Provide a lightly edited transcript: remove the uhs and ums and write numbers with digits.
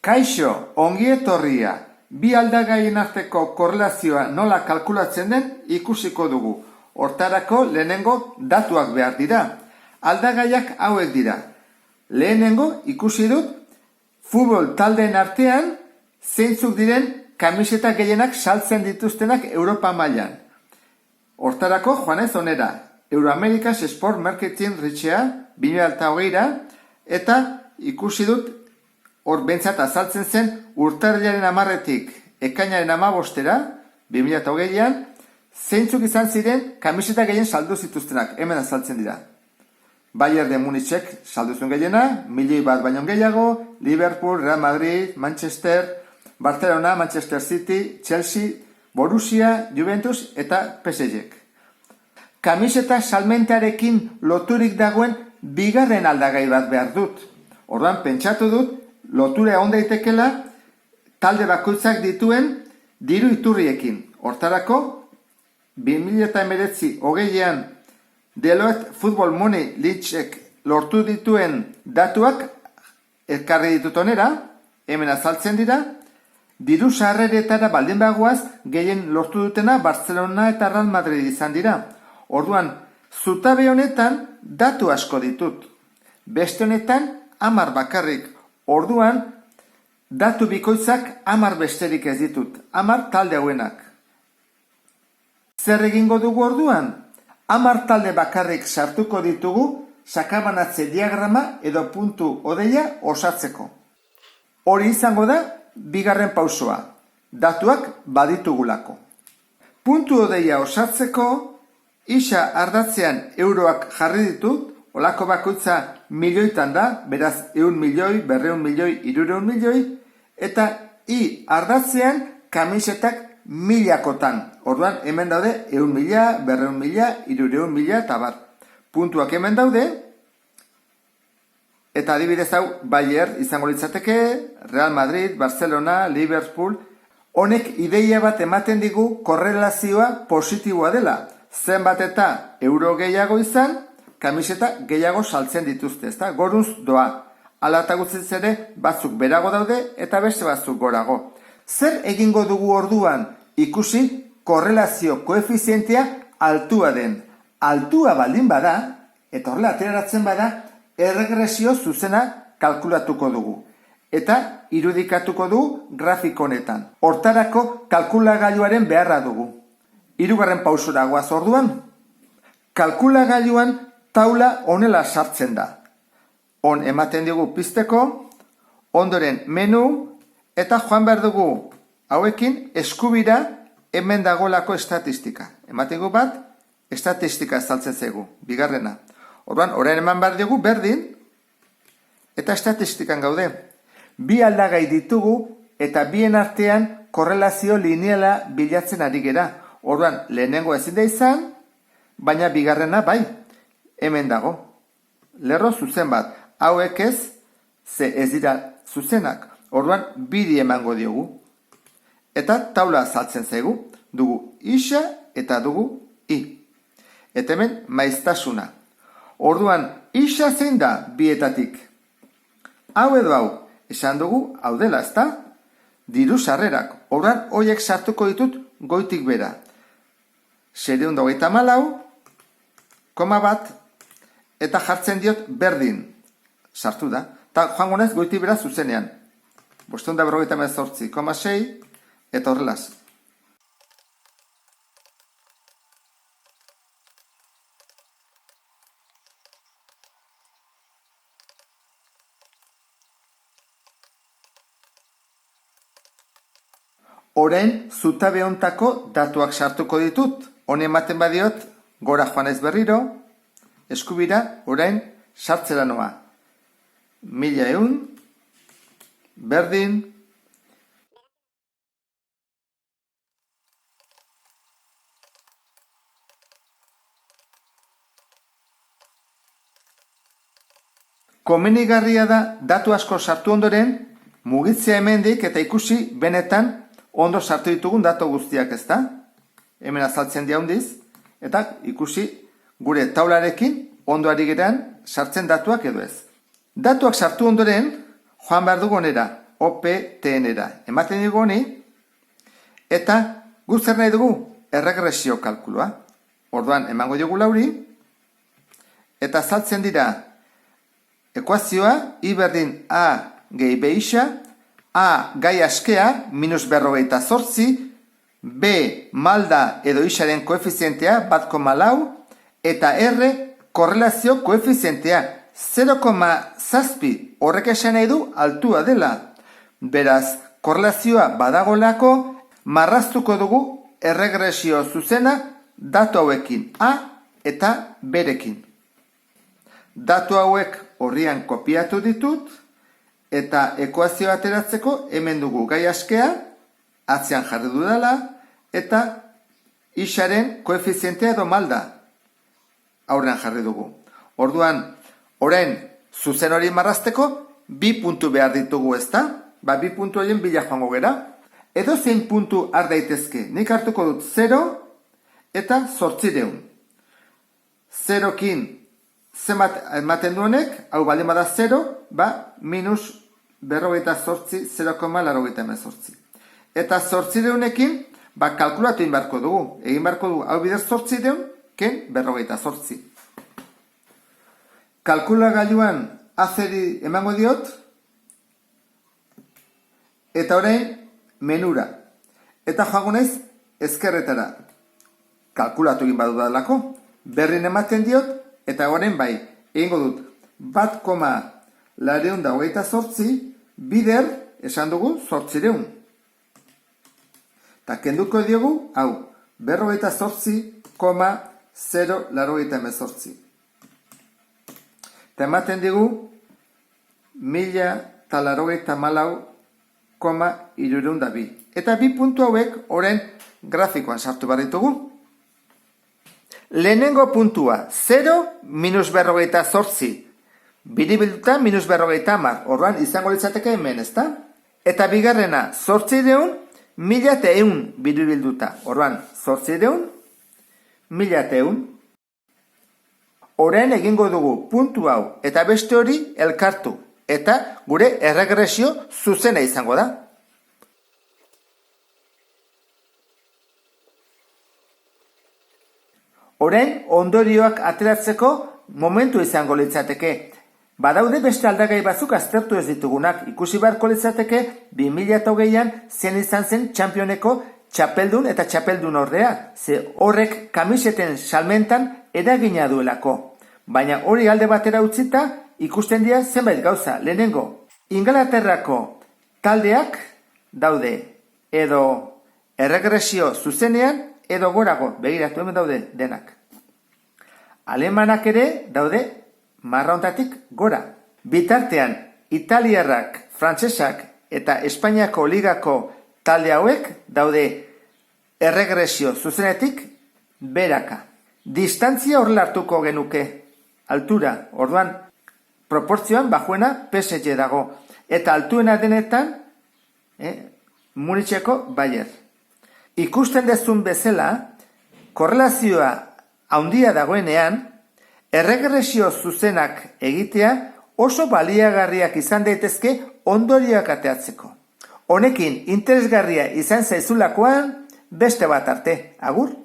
Kaixo, ongi etorria, bi aldagaien arteko korrelazioa nola kalkulatzen den ikusiko dugu. Hortarako lehenengo datuak behar dira. Aldagaiak hauek dira. Lehenengo ikusi dut futbol taldeen artean zeintzuk diren kamiseta gehienak saltzen dituztenak Europa mailan. Hortarako joanez onera, Euroamerikas Sport Marketing Richea 2008ra eta ikusi dut hor bentsat azaltzen zen urtarrilaren 10-etik ekainaren 15-era 2008an zeintzuk izan ziren kamiseta gehien saldu zituztenak, hemen azaltzen dira. Bayern de Munichek saldu zuen gehiena, 1.000.000 baino gehiago, Liverpool, Real Madrid, Manchester, Barcelona, Manchester City, Chelsea, Borussia, Juventus eta PSG. Kamiseta salmentarekin loturik dagoen bigarren aldagai bat behar dut. Orduan pentsatu dut lotura egon daitekela talde bakoitzak dituen diru iturriekin. Hortarako 2019-20an Deloitte Football Money Leaguek lortu dituen datuak ekarri ditut onera, hemen azaltzen dira, diru sarreretara baldin bagoaz gehien lortu dutena Barcelona eta Real Madrid izan dira. Orduan, zutabe honetan datu asko ditut. Beste honetan 10 bakarrik. Orduan, datu bikoitzak 10 besterik ez ditut. 10 talde hauenak. Zer egingo dugu orduan? 10 talde bakarrik sartuko ditugu sakabanatze diagrama edo puntu odeia osatzeko. Hori izango da bigarren pausoa. Datuak baditugulako. Puntu odeia osatzeko isa ardatzean euroak jarri ditut, olako bakoitza milioitan da, beraz 100 milioi, 200 milioi, 300 milioi, eta i ardatzean kamisetak milakotan. Orduan, hemen daude 100 mila, 200 mila, 300 mila, eta bar. Puntuak hemen daude, eta adibidez hau Bayern izango litzateke, Real Madrid, Barcelona, Liverpool, honek ideia bat ematen digu korrelazioa positiboa dela. Zenbat eta euro gehiago izan, kamiseta gehiago saltzen dituzte, ezta? Goruz doa. Hala eta guztiz ere, batzuk berago daude eta beste batzuk gorago. Zer egingo dugu orduan ikusi korrelazio koefizientea altua den? Altua baldin bada, eta horrela ateratzen bada, erregresio zuzena kalkulatuko dugu. Eta irudikatuko dugu grafiko honetan. Hortarako kalkulagailuaren beharra dugu. Hirugarren pausora goaz orduan. Kalkulagailuan taula honela sartzen da. Hon ematen dugu pizteko, ondoren menu, eta joan behar dugu hauekin eskubira hemen dagoelako estatistika. Ematen dugu bat, estatistika azaltzen zaigu, bigarrena. Orduan, orain eman behar dugu berdin, eta estatistikan gaude. Bi aldagai ditugu, eta bien artean korrelazio lineala bilatzen ari gera. Orduan, lehenengo ezin da izan, baina bigarrena bai, hemen dago. Lerro zuzen bat, hauek ez, ze ez dira zuzenak. Orduan, biri emango diogu. Eta taula azaltzen zaigu, dugu isa eta dugu i. Eta hemen maiztasuna. Orduan, isa zein da bietatik. Hau edo hau, esan dugu, hau dela, ezta? Diru sarrerak. Orduan, horiek sartuko ditut goitik bera. 724, koma bat, eta jartzen diot berdin. Sartu da. Ta joango naiz goitik bera zuzenean. 548, koma 6, eta horrelaz. Orain, zutabe hontako datuak sartuko ditut. Hone ematen badiot, gora joanez berriro, eskubira, orain, sartzera noa. 1.100, berdin, komenigarria da datu asko sartu ondoren, mugitzea hemendik eta ikusi benetan ondo sartu ditugun datu guztiak, ezta? Hemen azaltzen diaundiz, eta ikusi gure taularekin ondo ari geran sartzen datuak edo ez. Datuak sartu ondoren, joan behar dugu onera. OPTN-era. Ematen digu honi, eta gu zer nahi dugu erregresio kalkulua. Orduan, emango diogu lauri, eta saltzen dira ekuazioa, I berdin A gehi B isa, A gai askea, minus 48, B malda edo isaren koefizientea, 1,4, eta R korrelazio koefizientea, 0,7 horrek esan nahi du altua dela. Beraz, korrelazioa badagolako, marraztuko dugu erregresio zuzena datu hauekin, A eta B-rekin. Datu hauek horrian kopiatu ditut, eta ekuazioa ateratzeko hemen dugu gai askea, atzean jarri dudala, eta isaren koefizientea edo malda aurrean jarri dugu. Orduan, orain zuzen hori marrazteko, 2 puntu behar ditugu ezta? 2 puntu horien bila joango gera. Edo zein puntu har daitezke. Nik hartuko dut 0 eta 800. 0kin zenbat ematen duenek, hau baldin bada 0, minus 48, 0,88. Eta 800ekin, kalkulatu egin beharko dugu. Egin beharko dugu, hau bidez 800, ken 48. Kalkulagailuan azeri emango diot, eta orain menura. Eta joango naiz ezkerretara. Kalkulatu egin badudalako, berrin ematen diot, eta orain bai, egingo dut 1,828 bider esan dugu 800. Eta kenduko diogu, hau, 48,088. Eta ematen digu 1084,302. Eta 2 puntu hauek orain grafikoan sartu behar ditugu. Lehenengo puntua, 0 minus 48, biribilduta minus 50, orduan izango litzateke hemen, ezta? Eta bigarrena, 800, 1100 biribilduta, orduan 800, 1100. Orain egingo dugu puntu hau eta beste hori elkartu, eta gure erregresio zuzena izango da. Orain, ondorioak ateratzeko momentu izango litzateke. Badaude beste aldagai batzuk aztertu ez ditugunak. Ikusi beharko litzateke 2008an zen izan zen txampioneko txapeldun eta txapeldun ordea. Ze horrek kamiseten salmentan eragina duelako. Baina hori alde batera utzita ikusten dira zenbait gauza. Lehenengo, Ingalaterrako taldeak daude edo erregresio zuzenean edo gorago, begiratu hemen daude denak. Alemanak ere daude marrauntatik gora. Bitartean, italiarrak, frantsesak eta Espainiako ligako talde hauek daude erregresio zuzenetik beraka. Distantzia horrela hartuko genuke, altura, orduan, proportzioan bajuena PSG dago. Eta altuena denetan, Municheko Bayer. Ikusten dezun bezala, korrelazioa handia dagoenean, erregresio zuzenak egitea oso baliagarriak izan daitezke ondorioak ateatzeko. Honekin interesgarria izan zaizulakoan beste bat arte. Agur!